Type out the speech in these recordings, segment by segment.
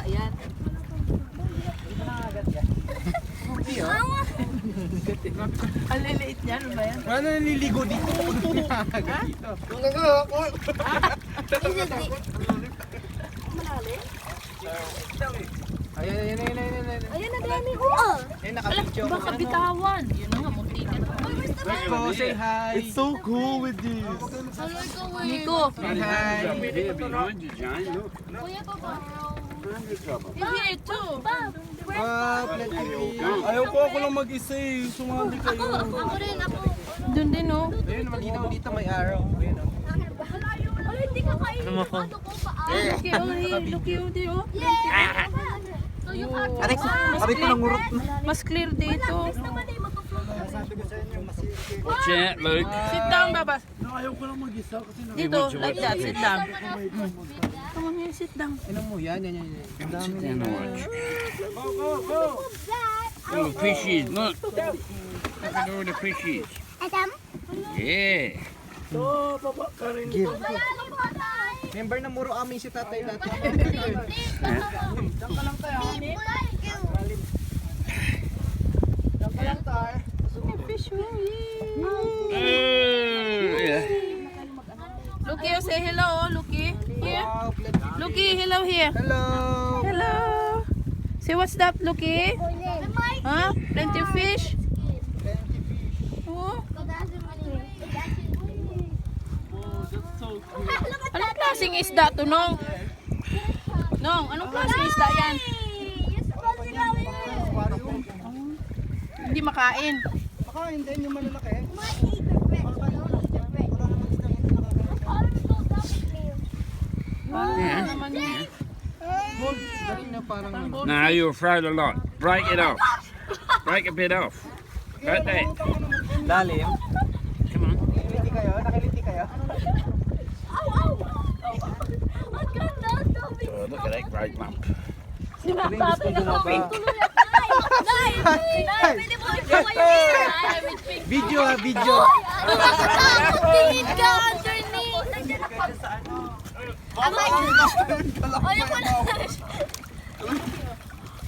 yan. Ang liliit niya, ano ba yan? Ano naliligo dito? Ayan. Ayan na, Danny. Oh! Ayan, nakapicture. Baka bitawan. Yun na nga, muntikan. Let's go, say hi. It's so cool with this. Nico, Say hi. Here behind you, Jane. Look. Kuya pa ba? he's here too. Ah, plenty. Ayaw ko ako lang mag-isa eh. Sumali kayo. Ako rin, ako. Doon din oh. Ayun, malinaw dito, may araw. Ayun, oh. Ay, hindi ka kainin. Ano ko ba? Look oh, here. Look oh, there oh. Yeah! So, yung heart ko. Aray ko nang urot. Mas clear dito. Naman ay mag-float. Watch out, Luke. Sit down, Baba. Ayaw ko lang mag-isa kasi Dito, like that, sit down. Come on here, sit down. Ano mo, yan. Ang dami Sit down and watch. Go. Oh, fishies, look. Look at all the fishies. Adam? Yeah. So, baba ka rin. Member na muro amin si tatay dati. Fish Oh, yeah. Lucky, oh, say hello, oh, Lucky. Here. Wow, plenty. Lucky, hello here. Hello. Hello. Say what's that, Lucky? Huh? Plenty of fish? Oh. Anong klaseng isda to, Nong? Nong, anong klaseng isda yan? Hindi makain. Baka hindi yung malalaki. Yeah. Naman yun. Galing na parang ano. No, you're afraid a lot. Break it off. Break a bit off. Right there. Lalim. Come on. Nakiliti kayo? Nakiliti kayo? Oh, look at that great lump. Video ha, video. Tingin ka underneath.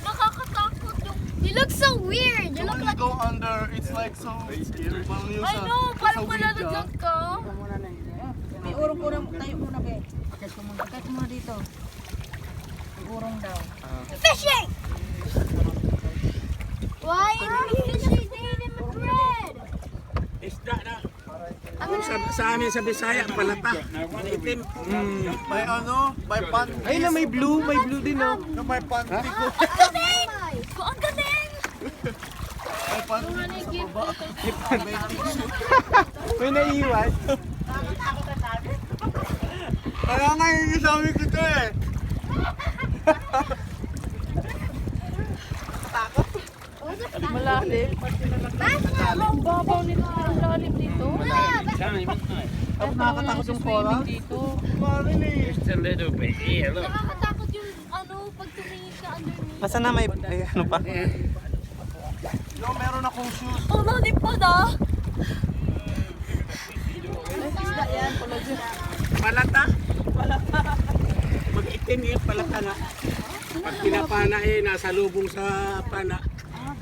Nakakatakot yung... You look so weird. You look When you like... go under, it's like so scary. Parang yung I sa... know, parang malalaglag ka. May urong-urong tayo muna, be. Akit mo dito. May urong daw. Fishing! Why are you fishing? They ate him with bread. Isda na. Sa amin sa Bisaya, palata. Itim. May ano, may pan. Ayun na, may blue din oh. Na may panty ko. Ang galing! Ang galing! May panty ko sa baba. May naiwan. Kaya nga yung sabi ko to eh. Malalim. Ang babaw nito. Ang lalim dito. Time, isn't it? Tapos nakakatakot yung coral. Dito. Marin eh. Just a little bit here, look. Nakakatakot yung ano, pag tumingin ka underneath. Nasaan na may ano pa? Yo, meron akong shoes. Oh, nalip pa na! Isda yan. Palata? Mag-itim yung palata na. Pag pinapana eh, nasa lubong sa pana.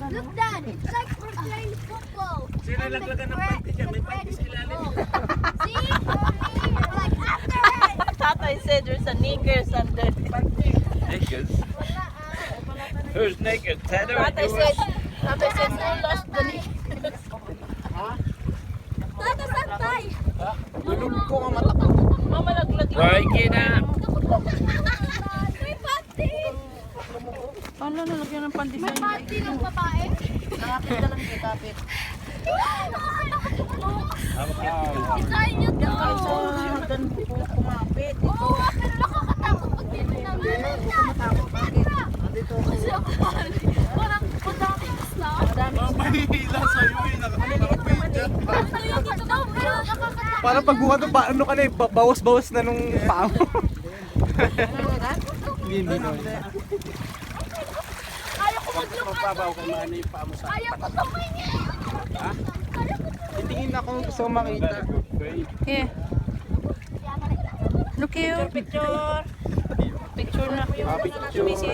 Look, Dad! It's like we're playing football. Sino naglagan ng panty dyan? May panty sa ilalim. See? We're like after it! Tatay said there's a knickers under. Knickers? Who's naked? Ted or Tatay yours? said we lost the knickers. Tata, santay! Tulog ko ang mata ko. Mamalaglag yun. Break it up. May panty! Ano na, lagyan ng panty May sa panty ng babae? Nakapit na lang kita, kapit. Nakakatakot yung design nyo to! Jordan po kumapit. Oo nga, pero nakakatakot pag dito naman. Kasi ako parang madaming isla. Mahihila sa'yo eh. Nakakapit dyan. Ayun, dito daw, pero nakakatakot. Para pag buhat pa, ano ka na eh, bawas-bawas na nung paa mo. Hindi no. Ayaw ko maglukad. Mababaw kung maano yung paa mo sa Ayaw ko tumingin. Titingin ako gusto ko makita. Here. Look here. Picture. Picture na. Picture. Busy.